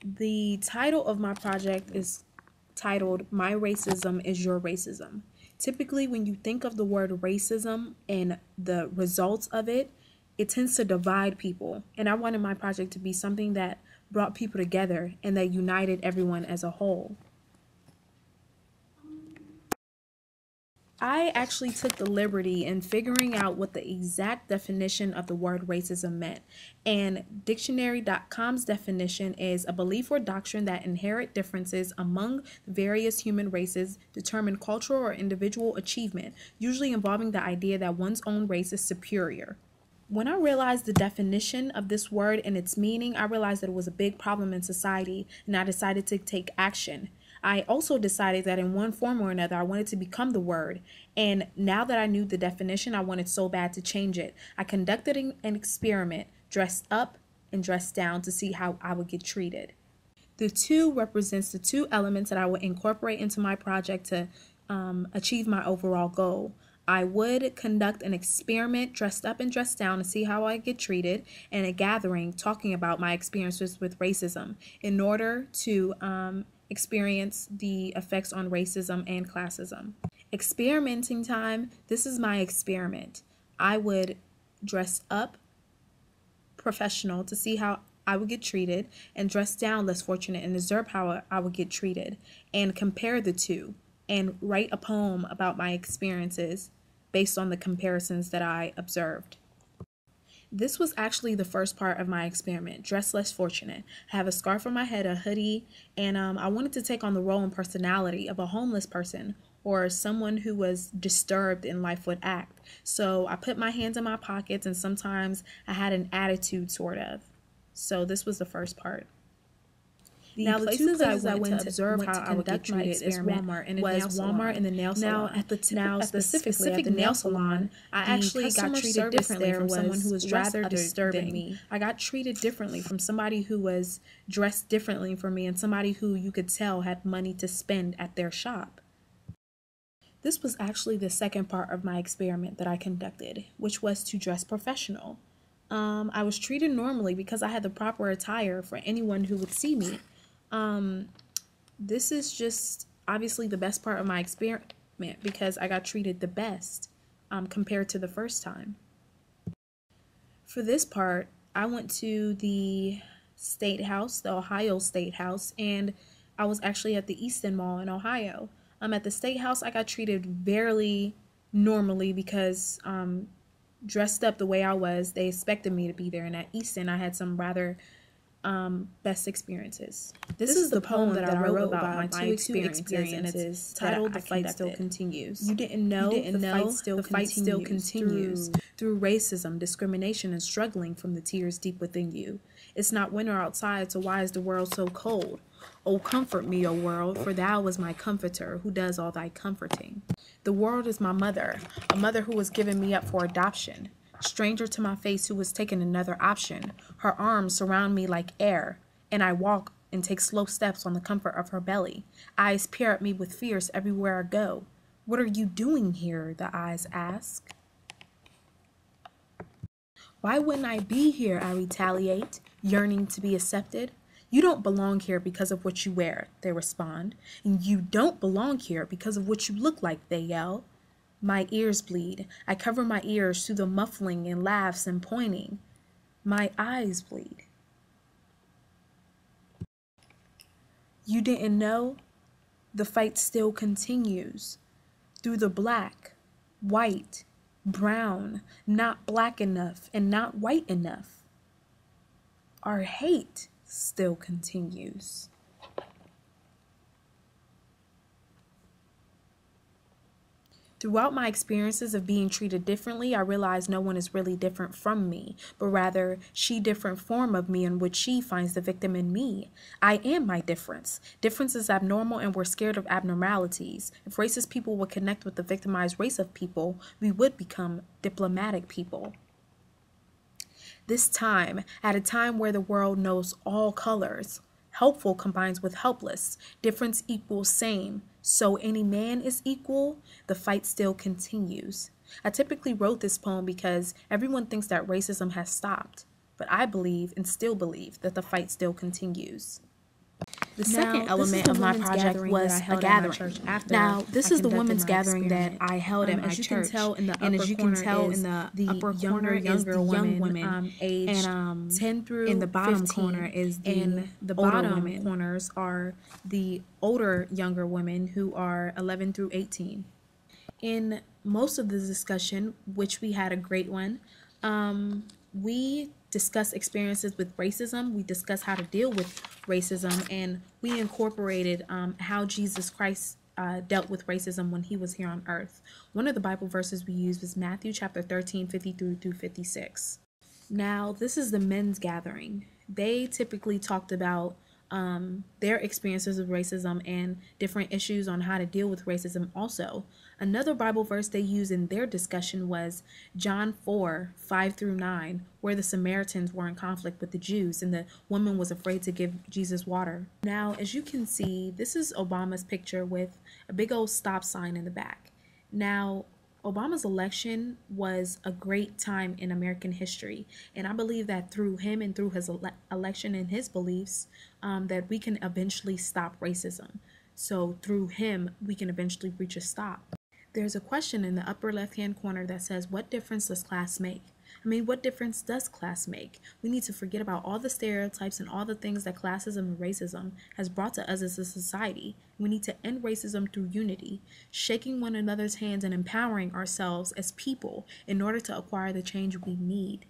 The title of my project is titled My Racism is Your Racism. Typically, when you think of the word racism and the results of it, it tends to divide people. And I wanted my project to be something that brought people together and that united everyone as a whole. I actually took the liberty in figuring out what the exact definition of the word racism meant. And dictionary.com's definition is a belief or doctrine that inherent differences among the various human races determine cultural or individual achievement, usually involving the idea that one's own race is superior. When I realized the definition of this word and its meaning, I realized that it was a big problem in society, and I decided to take action. I also decided that in one form or another, I wanted to become the word. And now that I knew the definition, I wanted so bad to change it. I conducted an experiment, dressed up and dressed down to see how I would get treated. The two represents the two elements that I would incorporate into my project to achieve my overall goal. I would conduct an experiment dressed up and dressed down to see how I get treated, and a gathering talking about my experiences with racism in order to experience the effects on racism and classism. Experimenting time, this is my experiment. I would dress up professional to see how I would get treated, and dress down less fortunate and observe how I would get treated, and compare the two, and write a poem about my experiences based on the comparisons that I observed. This was actually the first part of my experiment, dress less fortunate. I have a scarf on my head, a hoodie, and I wanted to take on the role and personality of a homeless person or someone who was disturbed in life would act. So I put my hands in my pockets, and sometimes I had an attitude, sort of. So this was the first part. Now, the two places I went to observe how I would get treated is Walmart and the nail salon. Now, specifically at the nail salon, I actually got treated differently from someone who was rather disturbing me. I got treated differently from somebody who was dressed differently from me and somebody who you could tell had money to spend at their shop. This was actually the second part of my experiment that I conducted, which was to dress professional. I was treated normally because I had the proper attire for anyone who would see me. This is just obviously the best part of my experiment because I got treated the best compared to the first time. For this part, I went to the State House, the Ohio State House, and I was actually at the Easton Mall in Ohio. At the State House, I got treated very normally because dressed up the way I was, they expected me to be there, and at Easton, I had some rather best experiences. This is the poem that I wrote about my two experiences, and it's titled "The Fight Still Continues." You didn't know the fight still continues through racism, discrimination, and struggling from the tears deep within you. It's not winter outside, so why is the world so cold? Oh, comfort me, O world, for thou is my comforter, who does all thy comforting. The world is my mother, a mother who was given me up for adoption. Stranger to my face who has taken another option. Her arms surround me like air, and I walk and take slow steps on the comfort of her belly. Eyes peer at me with fears everywhere I go. What are you doing here? The eyes ask. Why wouldn't I be here? I retaliate, yearning to be accepted. You don't belong here because of what you wear, they respond. And you don't belong here because of what you look like, they yell. My ears bleed. I cover my ears through the muffling and laughs and pointing. My eyes bleed. You didn't know? The fight still continues. Through the black, white, brown, not black enough and not white enough. Our hate still continues. Throughout my experiences of being treated differently, I realized no one is really different from me, but rather she different form of me in which she finds the victim in me. I am my difference. Difference is abnormal and we're scared of abnormalities. If racist people would connect with the victimized race of people, we would become diplomatic people. This time, at a time where the world knows all colors, helpful combines with helpless, difference equals same. So any man is equal, the fight still continues. I typically wrote this poem because everyone thinks that racism has stopped, but I believe and still believe that the fight still continues. The second element of my project was a gathering. Now, this is the women's gathering that I held at my church. And as you can tell in the upper corner is the young women, aged 10 through 15. In the bottom corner is the bottom corners are the older younger women who are 11 through 18. In most of the discussion, which we had a great one, we discussed experiences with racism. We discussed how to deal with racism, and we incorporated how Jesus Christ dealt with racism when he was here on earth. One of the Bible verses we used was Matthew chapter 13, 53 through 56. Now, this is the men's gathering. They typically talked about their experiences with racism and different issues on how to deal with racism also. Another Bible verse they used in their discussion was John 4, 5 through 9, where the Samaritans were in conflict with the Jews and the woman was afraid to give Jesus water. Now, as you can see, this is Obama's picture with a big old stop sign in the back. Now, Obama's election was a great time in American history, and I believe that through him and through his election and his beliefs, that we can eventually stop racism. So through him, we can eventually reach a stop. There's a question in the upper left-hand corner that says, what difference does class make? I mean, what difference does class make? We need to forget about all the stereotypes and all the things that classism and racism has brought to us as a society. We need to end racism through unity, shaking one another's hands and empowering ourselves as people in order to acquire the change we need.